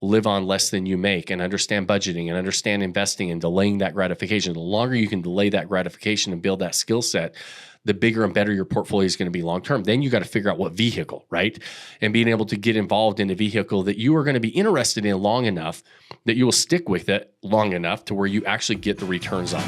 live on less than you make and understand budgeting and understand investing and delaying that gratification. The longer you can delay that gratification and build that skill set, the bigger and better your portfolio is going to be long-term. Then you got to figure out what vehicle, right? And being able to get involved in a vehicle that you are going to be interested in long enough that you will stick with it long enough to where you actually get the returns on it.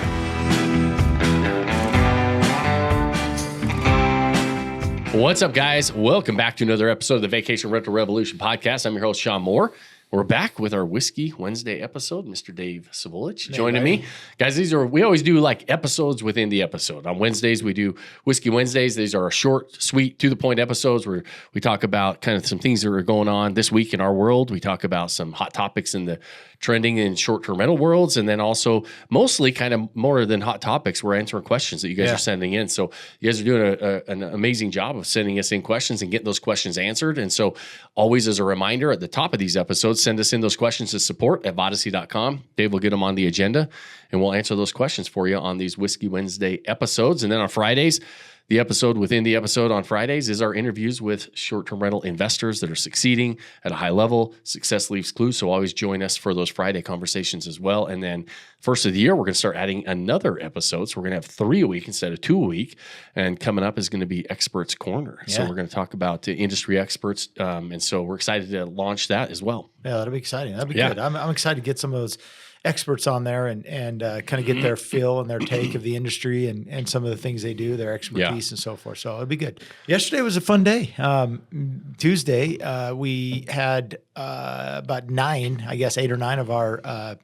What's up, guys? Welcome back to another episode of the Vacation Rental Revolution podcast. I'm your host, Shawn Moore. We're back with our Whiskey Wednesday episode. Mr. Dave Savolich joining me. Guys, we always do like episodes within the episode. On Wednesdays, we do Whiskey Wednesdays. These are short, sweet, to-the-point episodes where we talk about kind of some things that are going on this week in our world. We talk about some hot topics in the trending in short-term rental worlds, and then also mostly kind of more than hot topics, we're answering questions that you guys are sending in. So you guys are doing an amazing job of sending us in questions and getting those questions answered. And so always as a reminder, at the top of these episodes, send us in those questions to support@vodacy.com. Dave will get them on the agenda, and we'll answer those questions for you on these Whiskey Wednesday episodes. And then on Fridays, the episode within the episode on Fridays is our interviews with short-term rental investors that are succeeding at a high level. Success leaves clues, so always join us for those Friday conversations as well. And then first of the year, we're going to start adding another episode. So we're going to have 3 a week instead of 2 a week. And coming up is going to be Experts Corner. Yeah. So we're going to talk about industry experts. And so we're excited to launch that as well. Yeah, that'll be exciting. That'll be good. I'm excited to get some of those experts on there and kind of get their feel and their take of the industry and some of the things they do, their expertise and so forth. So it'll be good. Yesterday was a fun day. Tuesday, we had about 8 or 9 of our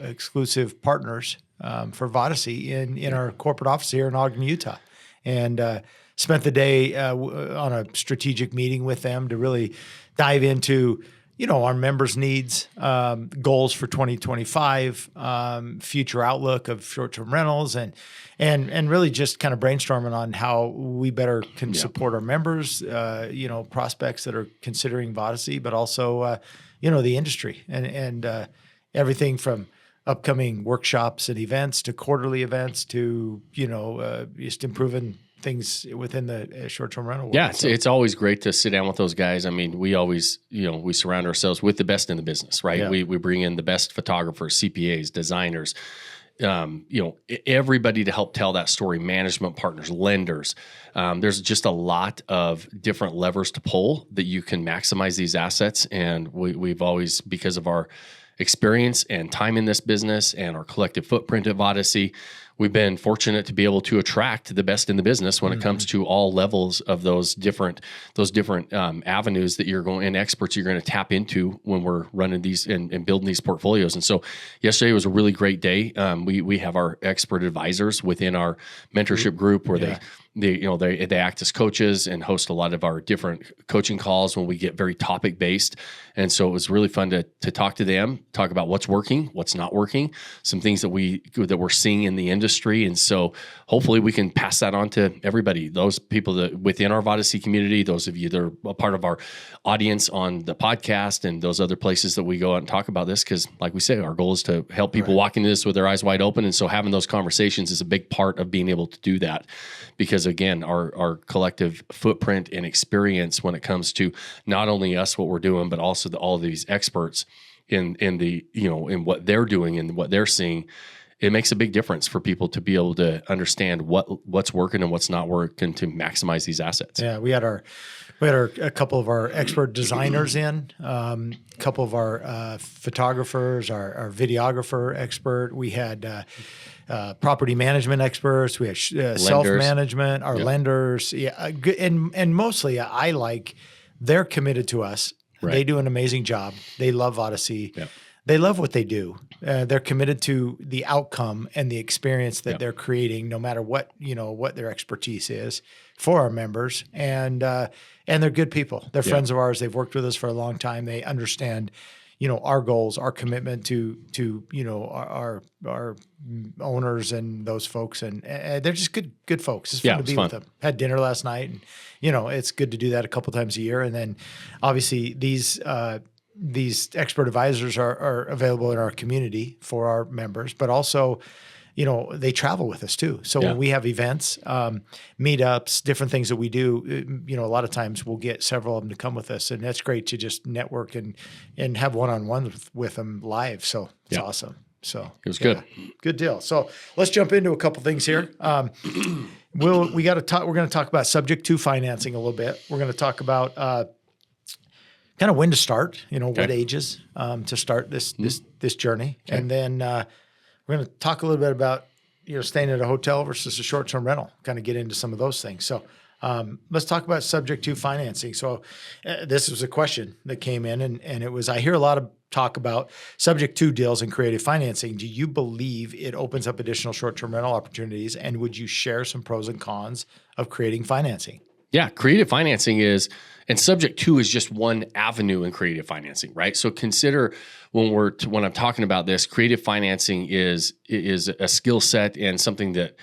exclusive partners for Vodacy in our corporate office here in Ogden, Utah, and spent the day on a strategic meeting with them to really dive into our members' needs, goals for 2025, future outlook of short-term rentals, and really just kind of brainstorming on how we better can support our members, prospects that are considering Vodacy, but also, the industry and everything from upcoming workshops and events to quarterly events to, just improving things within the short-term rental world. Yeah, it's always great to sit down with those guys. I mean, we always, we surround ourselves with the best in the business, right? Yeah. We bring in the best photographers, CPAs, designers, everybody to help tell that story, management partners, lenders. There's just a lot of different levers to pull that you can maximize these assets. And we've always, because of our experience and time in this business and our collective footprint at Vodacy, we've been fortunate to be able to attract the best in the business when it comes to all levels of those different avenues that you're going and experts you're going to tap into when we're running these and building these portfolios. And so yesterday was a really great day. We have our expert advisors within our mentorship group where they act as coaches and host a lot of our different coaching calls when we get very topic based. And so it was really fun to talk to them, talk about what's working, what's not working, some things that we're seeing in the industry. And so hopefully we can pass that on to everybody, those people that within our Vodacy community, those of you that are a part of our audience on the podcast and those other places that we go out and talk about this. Cause like we say, our goal is to help people walk into this with their eyes wide open. And so having those conversations is a big part of being able to do that, because again, our collective footprint and experience when it comes to not only us, what we're doing, but also all of these experts in what they're doing and what they're seeing, it makes a big difference for people to be able to understand what's working and what's not working to maximize these assets. Yeah, we had a couple of our expert designers in, a couple of our photographers, our videographer expert. We had property management experts. We had self-management, our lenders. Yeah, and mostly they're committed to us. Right. They do an amazing job. They love Vodacy. Yep. They love what they do. They're committed to the outcome and the experience that they're creating, no matter what their expertise is for our members. And they're good people. They're friends of ours. They've worked with us for a long time. They understand, our goals, our commitment to our owners and those folks, and they're just good folks. It's fun to be with them. Had dinner last night, and it's good to do that a couple times a year. And then obviously these expert advisors are available in our community for our members, but also they travel with us too. So Yeah. when we have events, meetups, different things that we do, a lot of times we'll get several of them to come with us, and that's great to just network and have one-on-one with them live. So it's awesome. So it was good. Good deal. So let's jump into a couple things here. We're going to talk about subject to financing a little bit. We're going to talk about kind of when to start, what ages to start this journey. Okay. And then we're going to talk a little bit about, staying at a hotel versus a short-term rental, kind of get into some of those things. So let's talk about subject to financing. So this was a question that came in, and it was, I hear a lot of talk about subject to deals and creative financing. Do you believe it opens up additional short-term rental opportunities? And would you share some pros and cons of creating financing? Yeah, creative financing and subject to is just one avenue in creative financing, right? So consider when I'm talking about this, creative financing is a skill set and something that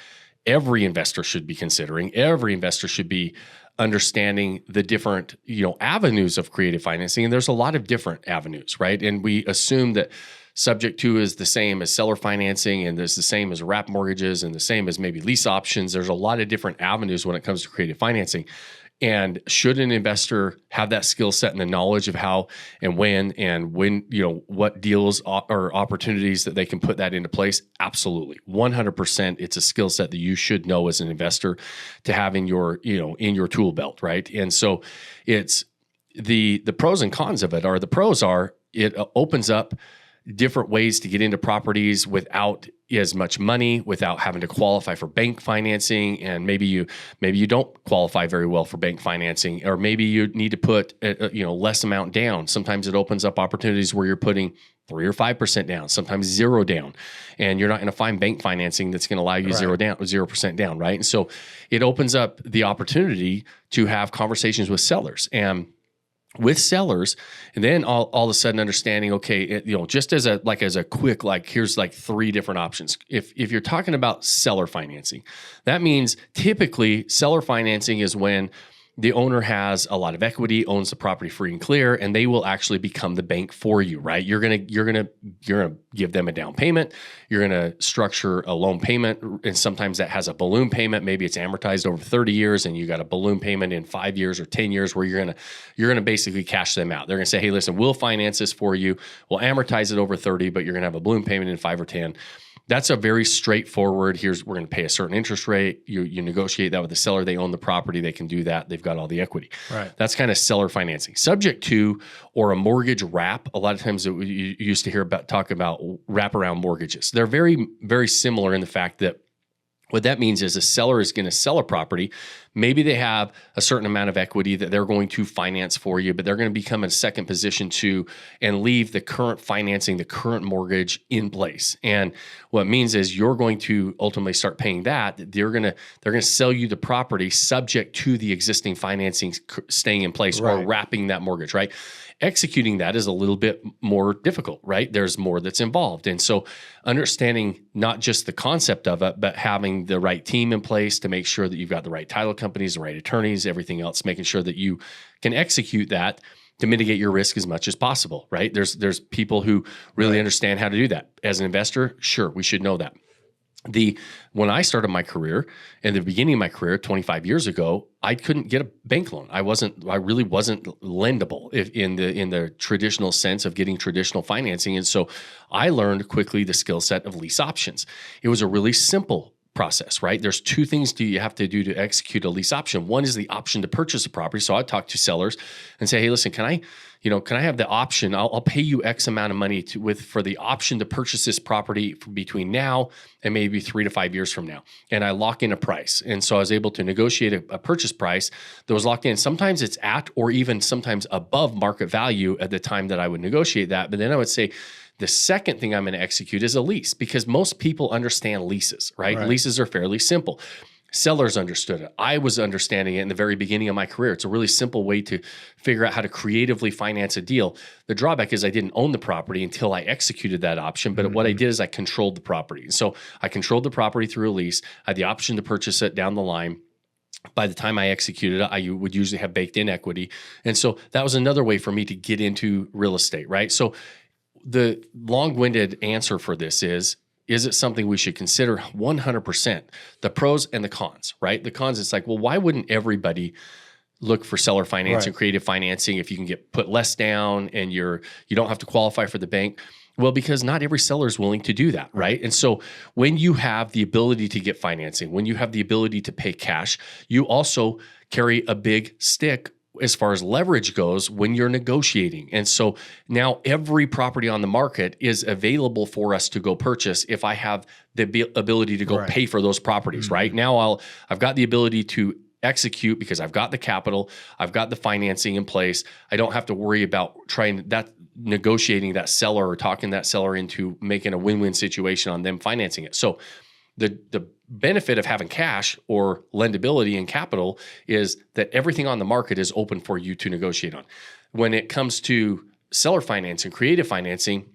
every investor should be considering. Every investor should be understanding the different, avenues of creative financing. And there's a lot of different avenues, right? And we assume that subject to is the same as seller financing, and there's the same as wrap mortgages, and the same as maybe lease options. There's a lot of different avenues when it comes to creative financing. And should an investor have that skill set and the knowledge of how and when, what deals or opportunities that they can put that into place? Absolutely. 100%. It's a skill set that you should know as an investor to have in your tool belt, right? And so it's the pros and cons of it are, the pros are it opens up different ways to get into properties without as much money, without having to qualify for bank financing. And maybe you don't qualify very well for bank financing, or maybe you need to put less amount down. Sometimes it opens up opportunities where you're putting 3 or 5% down, sometimes 0 down, and you're not going to find bank financing that's going to allow you 0% down, right? And so it opens up the opportunity to have conversations with sellers and then all of a sudden understanding, okay, just as a quick, here's 3 different options. If you're talking about seller financing, that means typically seller financing is when the owner has a lot of equity, owns the property free and clear, and they will actually become the bank for you, right? You're gonna give them a down payment. You're gonna structure a loan payment, and sometimes that has a balloon payment. Maybe it's amortized over 30 years, and you got a balloon payment in 5 years or 10 years, where you're gonna basically cash them out. They're gonna say, hey, listen, we'll finance this for you. We'll amortize it over 30, but you're gonna have a balloon payment in 5 or 10. That's a very straightforward, we're going to pay a certain interest rate. You negotiate that with the seller. They own the property. They can do that. They've got all the equity. Right. That's kind of seller financing. Subject to, or a mortgage wrap. A lot of times you used to hear talk about wraparound mortgages. They're very, very similar in the fact that what that means is a seller is going to sell a property. Maybe they have a certain amount of equity that they're going to finance for you, but they're going to become in second position and leave the current financing, the current mortgage in place. And what it means is you're going to ultimately start paying that. They're going to sell you the property subject to the existing financing staying in place, or wrapping that mortgage, right? Executing that is a little bit more difficult, right? There's more that's involved. And so understanding not just the concept of it, but having the right team in place to make sure that you've got the right title companies, the right attorneys, everything else, making sure that you can execute that to mitigate your risk as much as possible, right? There's people who really understand how to do that. As an investor, sure, we should know that. When I started my career, in the beginning of my career, 25 years ago, I couldn't get a bank loan. I really wasn't lendable in the traditional sense of getting traditional financing. And so I learned quickly the skill set of lease options. It was a really simple process, right? There's 2 things you have to do to execute a lease option. One is the option to purchase a property. So I talk to sellers and say, hey, listen, can I have the option? I'll pay you X amount of money for the option to purchase this property between now and maybe 3 to 5 years from now. And I lock in a price. And so I was able to negotiate a purchase price that was locked in. Sometimes it's at, or even sometimes above market value at the time that I would negotiate that. But then I would say, the second thing I'm going to execute is a lease, because most people understand leases, right? Leases are fairly simple. Sellers understood it. I was understanding it in the very beginning of my career. It's a really simple way to figure out how to creatively finance a deal. The drawback is I didn't own the property until I executed that option. But what I did is I controlled the property. So I controlled the property through a lease. I had the option to purchase it down the line. By the time I executed it, I would usually have baked in equity. And so that was another way for me to get into real estate, right? So the long-winded answer for this is Is it something we should consider? 100%. The pros and the cons, right? The cons, it's like, well, why wouldn't everybody look for seller financing, creative financing if you can put less down and you don't have to qualify for the bank? Well, because not every seller is willing to do that, right? And so when you have the ability to get financing, when you have the ability to pay cash, you also carry a big stick as far as leverage goes when you're negotiating. And so now every property on the market is available for us to go purchase if I have the ability to go pay for those properties, right? Now I've got the ability to execute because I've got the capital, I've got the financing in place. I don't have to worry about negotiating that seller or talking that seller into making a win-win situation on them financing it. So the benefit of having cash or lendability and capital is that everything on the market is open for you to negotiate on. When it comes to seller financing, creative financing,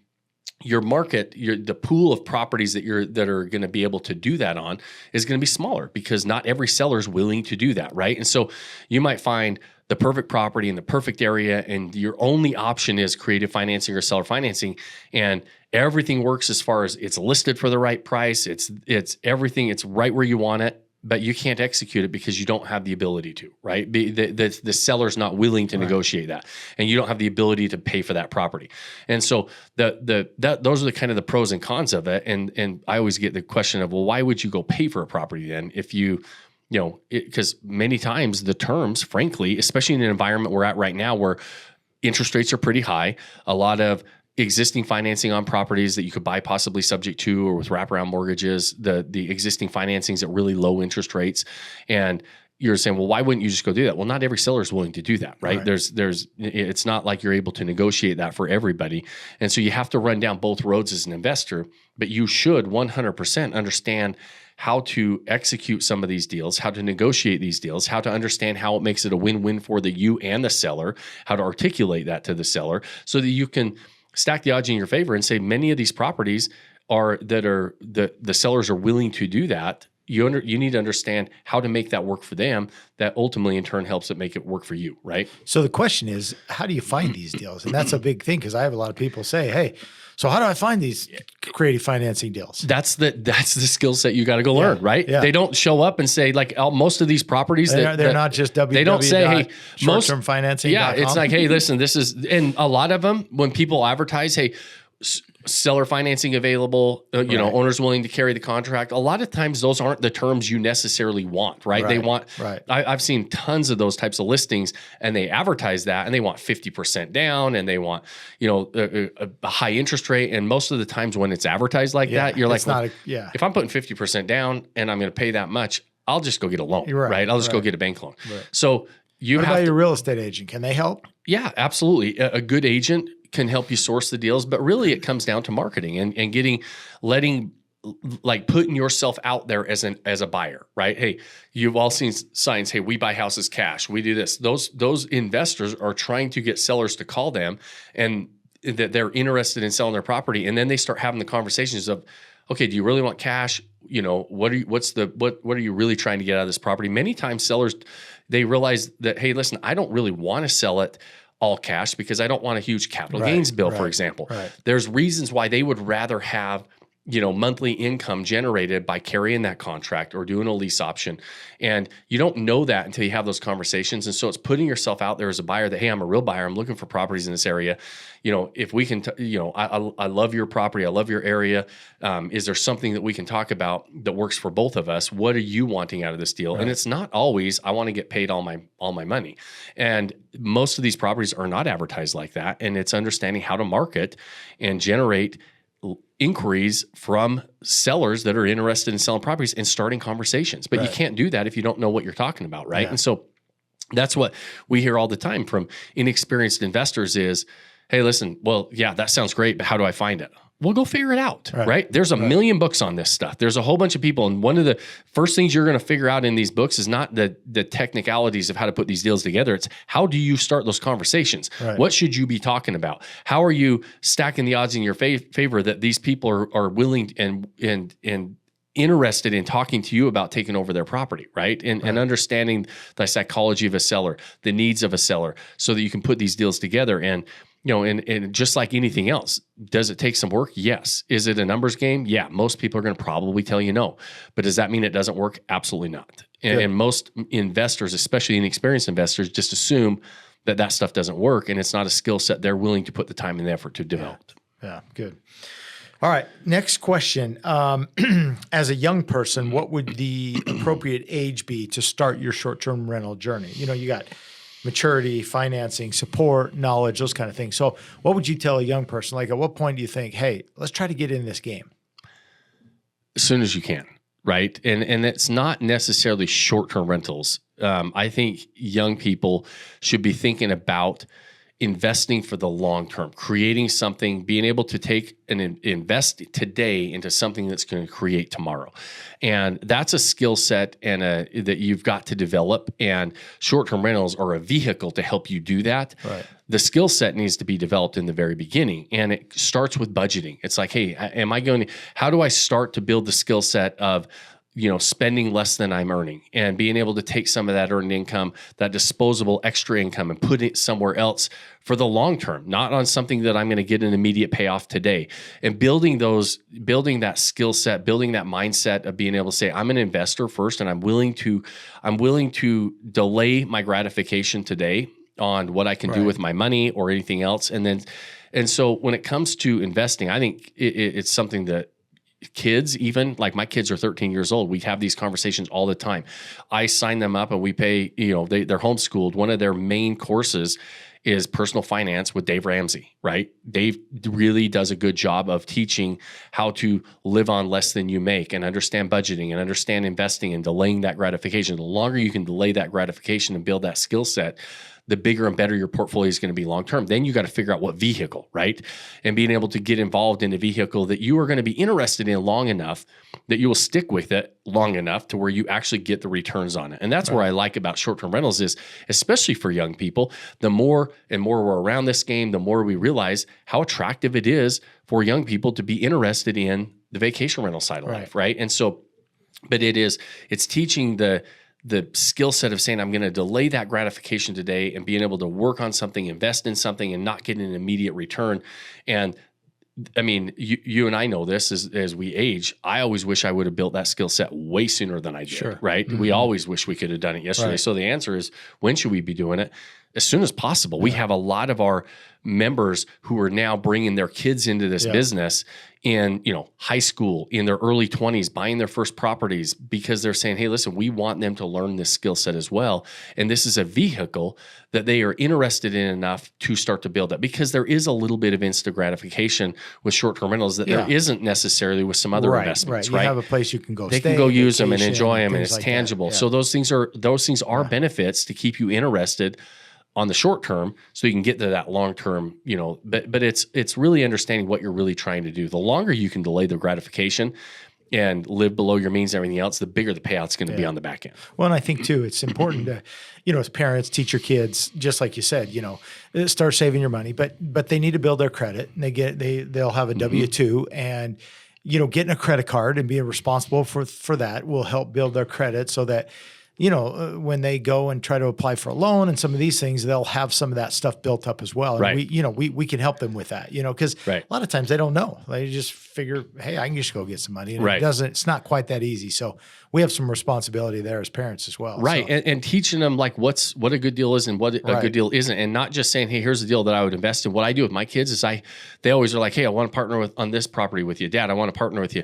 your market, the pool of properties that are going to be able to do that on is going to be smaller because not every seller is willing to do that, right? And so you might find the perfect property in the perfect area, and your only option is creative financing or seller financing, and everything works as far as it's listed for the right price. It's everything. It's right where you want it, but you can't execute it because you don't have the ability to, right? The seller's not willing to negotiate that, and you don't have the ability to pay for that property. And so those are the kind of the pros and cons of it. And I always get the question of, well, why would you go pay for a property then if because many times the terms, frankly, especially in an environment we're at right now where interest rates are pretty high, a lot of existing financing on properties that you could buy possibly subject to or with wraparound mortgages, the existing financings at really low interest rates. And you're saying, well, why wouldn't you just go do that? Well, not every seller is willing to do that, right? It's not like you're able to negotiate that for everybody. And so you have to run down both roads as an investor, but you should 100% understand how to execute some of these deals, how to negotiate these deals, how to understand how it makes it a win-win for you and the seller, how to articulate that to the seller so that you can stack the odds in your favor and say many of these properties the sellers are willing to do that. You need to understand how to make that work for them. That ultimately in turn helps it make it work for you, right? So the question is, how do you find these deals? And that's a big thing because I have a lot of people say, hey, so how do I find these creative financing deals? That's the skill set you got to go learn, right? Yeah. They don't show up and say like most of these properties they're not just they don't say, hey, short-term financing. Yeah, it's like, hey, listen, this is, and a lot of them when people advertise, hey, seller financing available, owners willing to carry the contract. A lot of times those aren't the terms you necessarily want, right? They want, I've seen tons of those types of listings and they advertise that and they want 50% down and they want, a high interest rate. And most of the times when it's advertised like that, you're like, if I'm putting 50% down and I'm going to pay that much, I'll just go get a loan, right? I'll just go get a bank loan. Right. So what about your real estate agent? Can they help? Yeah, absolutely. A good agent can help you source the deals, but really it comes down to marketing and putting yourself out there as a buyer, right? Hey, you've all seen signs, hey, we buy houses cash, we do this. Those investors are trying to get sellers to call them and that they're interested in selling their property. And then they start having the conversations of, okay, do you really want cash? What are you really trying to get out of this property? Many times sellers, they realize that, hey, listen, I don't really want to sell it all cash because I don't want a huge capital gains bill, for example. Right. There's reasons why they would rather have, monthly income generated by carrying that contract or doing a lease option. And you don't know that until you have those conversations. And so it's putting yourself out there as a buyer that, hey, I'm a real buyer. I'm looking for properties in this area. If we can, I love your property. I love your area. Is there something that we can talk about that works for both of us? What are you wanting out of this deal? Right. And it's not always, I want to get paid all my money. And most of these properties are not advertised like that. And it's understanding how to market and generate inquiries from sellers that are interested in selling properties and starting conversations. But you can't do that if you don't know what you're talking about, right? Yeah. And so that's what we hear all the time from inexperienced investors is, hey, listen, well, yeah, that sounds great, but how do I find it? Well, go figure it out, right? There's a million books on this stuff. There's a whole bunch of people. And one of the first things you're going to figure out in these books is not the technicalities of how to put these deals together. It's how do you start those conversations? Right. What should you be talking about? How are you stacking the odds in your favor that these people are willing and interested in talking to you about taking over their property, right? And understanding the psychology of a seller, the needs of a seller, so that you can put these deals together. And and just like anything else, does it take some work? Yes. Is it a numbers game? Yeah. Most people are going to probably tell you no. But does that mean it doesn't work? Absolutely not. And most investors, especially inexperienced investors, just assume that stuff doesn't work, and it's not a skill set they're willing to put the time and the effort to develop. Yeah, good. All right, next question. As a young person, what would the appropriate age be to start your short-term rental journey? You got maturity, financing, support, knowledge, those kind of things. So what would you tell a young person? Like, at what point do you think, hey, let's try to get in this game? As soon as you can, right? And it's not necessarily short-term rentals. I think young people should be thinking about investing for the long term, creating something, being able to take and invest today into something that's going to create tomorrow. And that's a skill set and that you've got to develop. And short-term rentals are a vehicle to help you do that. Right. The skill set needs to be developed in the very beginning. And it starts with budgeting. It's like, hey, how do I start to build the skill set of spending less than I'm earning and being able to take some of that earned income, that disposable extra income, and put it somewhere else for the long term, not on something that I'm going to get an immediate payoff today. And building that skill set, building that mindset of being able to say, I'm an investor first, and I'm willing to delay my gratification today on what I can do with my money or anything else. And so when it comes to investing, I think it's something that kids, even like my kids are 13 years old. We have these conversations all the time. I sign them up and we pay, they're homeschooled. One of their main courses is personal finance with Dave Ramsey, right? Dave really does a good job of teaching how to live on less than you make and understand budgeting and understand investing and delaying that gratification. The longer you can delay that gratification and build that skill set, the bigger and better your portfolio is going to be long-term. Then you got to figure out what vehicle, right? And being able to get involved in a vehicle that you are going to be interested in long enough that you will stick with it long enough to where you actually get the returns on it. And that's where I like about short-term rentals is, especially for young people, the more and more we're around this game, the more we realize how attractive it is for young people to be interested in the vacation rental side of life, right? And so, but it's teaching the skill set of saying, I'm going to delay that gratification today and being able to work on something, invest in something, and not get an immediate return. And I mean, you and I know this as we age. I always wish I would have built that skill set way sooner than I did, right? Mm-hmm. We always wish we could have done it yesterday. Right. So the answer is, when should we be doing it? As soon as possible. Yeah. We have a lot of our members who are now bringing their kids into this business in high school, in their early 20s, buying their first properties because they're saying, hey, listen, we want them to learn this skill set as well. And this is a vehicle that they are interested in enough to start to build up, because there is a little bit of instant gratification with short-term rentals that there isn't necessarily with some other investments, right? You have a place you can go They stay, can go use them and enjoy them, and it's like tangible. Yeah. So those things are benefits to keep you interested on the short term, so you can get to that long term, but it's really understanding what you're really trying to do. The longer you can delay the gratification and live below your means and everything else, the bigger the payout's going to be on the back end. Well, and I think too, it's important to, as parents, teach your kids, just like you said, start saving your money, but they need to build their credit, and they'll have a W-2, and getting a credit card and being responsible for that will help build their credit, so that when they go and try to apply for a loan and some of these things, they'll have some of that stuff built up as well. And we can help them with that, because a lot of times they don't know. They just figure, hey, I can just go get some money. And it's not quite that easy. So we have some responsibility there as parents as well. Right. So. And teaching them like what a good deal is and what a good deal isn't. And not just saying, hey, here's the deal that I would invest in. What I do with my kids is they always are like, hey, I want to partner on this property with you. Dad, I want to partner with you.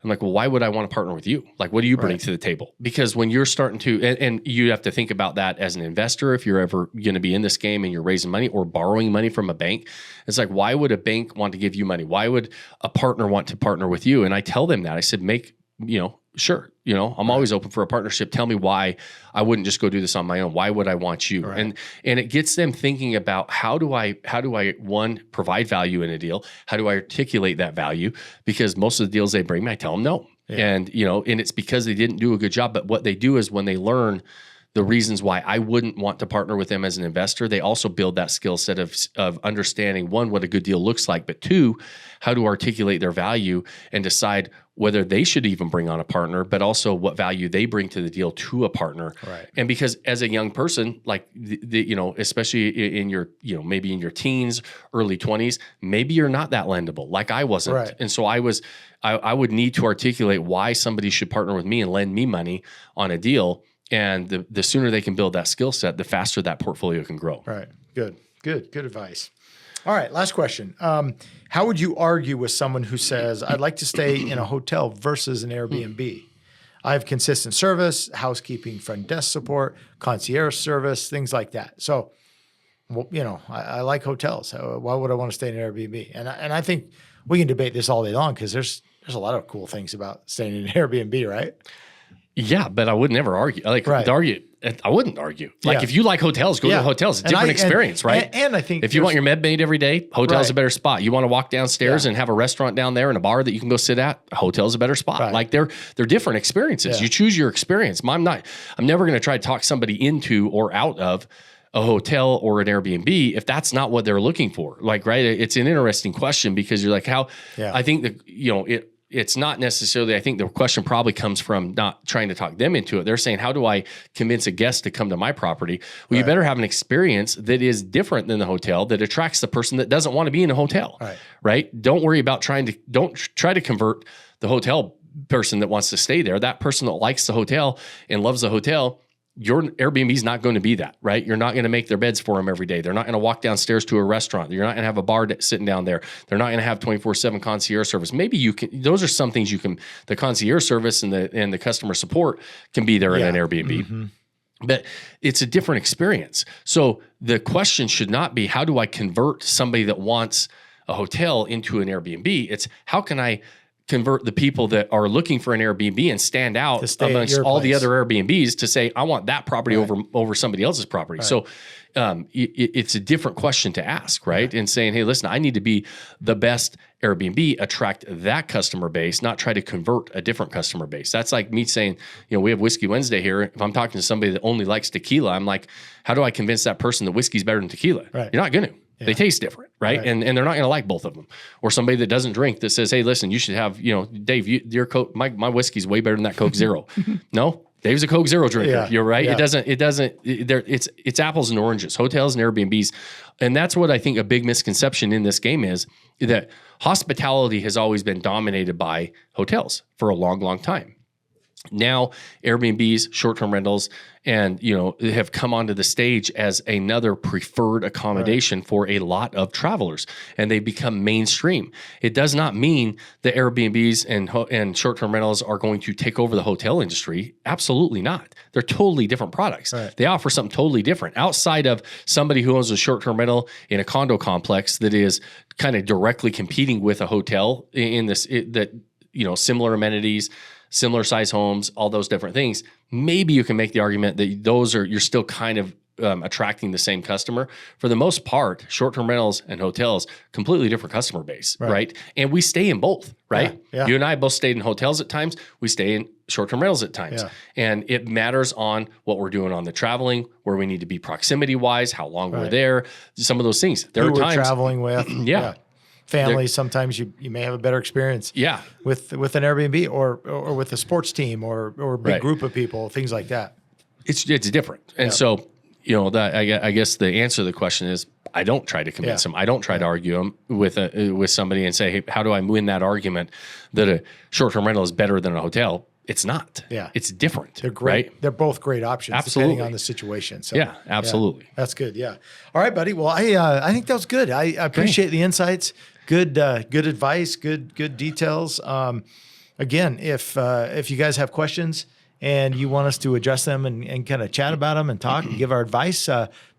I'm like, well, why would I want to partner with you? Like, what do you bring to the table? Because when you're starting to, and you have to think about that as an investor, if you're ever going to be in this game and you're raising money or borrowing money from a bank, it's like, why would a bank want to give you money? Why would a partner want to partner with you? And I tell them that. I said, sure. I'm always open for a partnership. Tell me why I wouldn't just go do this on my own. Why would I want you? Right. And it gets them thinking about how do I one, provide value in a deal? How do I articulate that value? Because most of the deals they bring me, I tell them no. Yeah. And it's because they didn't do a good job. But what they do is when they learn the reasons why I wouldn't want to partner with them as an investor, they also build that skill set of understanding, one, what a good deal looks like, but two, how to articulate their value and decide whether they should even bring on a partner, but also what value they bring to the deal to a partner. Right. And because as a young person, like especially in your, maybe in your teens, early 20s, maybe you're not that lendable like I wasn't. Right. And so I would need to articulate why somebody should partner with me and lend me money on a deal. And the sooner they can build that skill set, the faster that portfolio can grow. Right. Good advice. All right. Last question. How would you argue with someone who says, I'd like to stay in a hotel versus an Airbnb? I have consistent service, housekeeping, front desk support, concierge service, things like that. So, I like hotels. Why would I want to stay in an Airbnb? And I think we can debate this all day long because there's a lot of cool things about staying in an Airbnb, right? Yeah, but I would never argue. I wouldn't argue. Like if you like hotels, go to the hotels. It's a different experience, right? And I think if you want your med made every day, hotel's a better spot. You want to walk downstairs and have a restaurant down there and a bar that you can go sit at, a hotel's a better spot. Right. Like they're different experiences. Yeah. You choose your experience. I'm never going to try to talk somebody into or out of a hotel or an Airbnb if that's not what they're looking for. Like, right? It's an interesting question because you're like, I think that, it's not necessarily, I think the question probably comes from not trying to talk them into it. They're saying, how do I convince a guest to come to my property? Well, you better have an experience that is different than the hotel, that attracts the person that doesn't want to be in a hotel, right? Don't worry about don't try to convert the hotel person that wants to stay there. That person that likes the hotel and loves the hotel, your Airbnb is not going to be that, right? You're not going to make their beds for them every day. They're not going to walk downstairs to a restaurant. You're not going to have a bar sitting down there. They're not going to have 24/7 concierge service. Maybe you can, those are some things you can, the concierge service and the customer support can be there in an Airbnb. Mm-hmm. But it's a different experience. So the question should not be, how do I convert somebody that wants a hotel into an Airbnb? It's how can I convert the people that are looking for an Airbnb and stand out amongst all the other Airbnbs to say, I want that property over somebody else's property. Right. So it's a different question to ask, right? And saying, hey, listen, I need to be the best Airbnb, attract that customer base, not try to convert a different customer base. That's like me saying, we have Whisky Wednesday here. If I'm talking to somebody that only likes tequila, I'm like, how do I convince that person that whiskey's better than tequila? Right. You're not going to. Yeah. They taste different, right? And they're not going to like both of them. Or somebody that doesn't drink that says, hey, listen, you should have, Dave, your Coke, my whiskey's way better than that Coke Zero. No, Dave's a Coke Zero drinker. Yeah. You're right. Yeah. It's apples and oranges, hotels and Airbnbs. And that's what I think a big misconception in this game is, that hospitality has always been dominated by hotels for a long, long time. Now, Airbnbs, short-term rentals, and have come onto the stage as another preferred accommodation for a lot of travelers, and they become mainstream. It does not mean that Airbnbs and short-term rentals are going to take over the hotel industry. Absolutely not. They're totally different products. Right. They offer something totally different outside of somebody who owns a short-term rental in a condo complex that is kind of directly competing with a hotel in this similar amenities, similar size homes, all those different things. Maybe you can make the argument that you're still kind of attracting the same customer. For the most part, short-term rentals and hotels, completely different customer base, right? And we stay in both, right? Yeah. You and I both stayed in hotels at times. We stay in short-term rentals at times. Yeah. And it matters on what we're doing on the traveling, where we need to be proximity-wise, how long we're there, some of those things. There are times we're traveling with. Families, sometimes you may have a better experience with an Airbnb or with a sports team or a big group of people, things like that. It's different. And so, I guess the answer to the question is, I don't try to convince them. I don't try to argue them with somebody and say, hey, how do I win that argument that a short-term rental is better than a hotel? It's not. Yeah. It's different. They're great. Right? They're both great options depending on the situation. So absolutely. Yeah, that's good. Yeah. All right, buddy. Well, I think that was good. I appreciate the insights. Good advice, good details. Again, if you guys have questions and you want us to address them and kind of chat about them and talk and give our advice,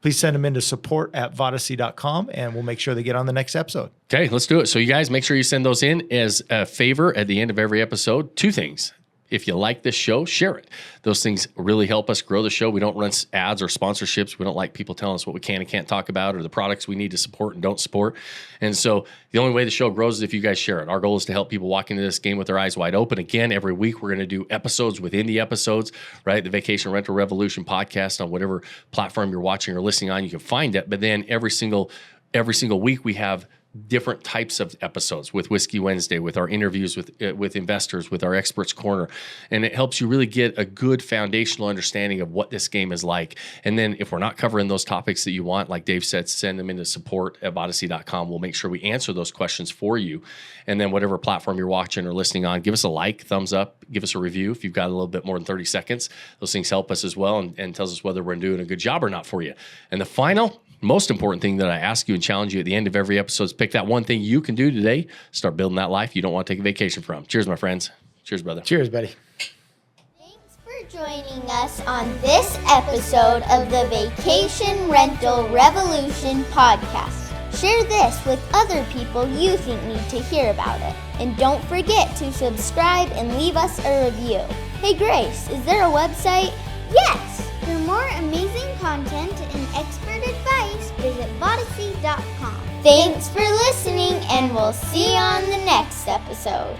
please send them into support@vodacy.com and we'll make sure they get on the next episode. Okay, let's do it. So you guys make sure you send those in as a favor at the end of every episode. 2 things. If you like this show, share it. Those things really help us grow the show. We don't run ads or sponsorships. We don't like people telling us what we can and can't talk about or the products we need to support and don't support. And so the only way the show grows is if you guys share it. Our goal is to help people walk into this game with their eyes wide open. Again, every week we're going to do episodes within the episodes, right? The Vacation Rental Revolution podcast on whatever platform you're watching or listening on, you can find it. But then every single week we have different types of episodes with Whisky Wednesday, with our interviews with investors, with our Experts Corner. And it helps you really get a good foundational understanding of what this game is like. And then if we're not covering those topics that you want, like Dave said, send them into support@odyssey.com. We'll make sure we answer those questions for you. And then whatever platform you're watching or listening on, give us a like, thumbs up, give us a review. If you've got a little bit more than 30 seconds, those things help us as well and tells us whether we're doing a good job or not for you. And the final, most important thing that I ask you and challenge you at the end of every episode is pick that one thing you can do today. Start building that life you don't want to take a vacation from. Cheers, my friends. Cheers, brother. Cheers, buddy. Thanks for joining us on this episode of the Vacation Rental Revolution podcast. Share this with other people you think need to hear about it. And don't forget to subscribe and leave us a review. Hey, Grace, is there a website? Yes! For more amazing content and expert advice, visit Odyssey.com. Thanks for listening, and we'll see you on the next episode.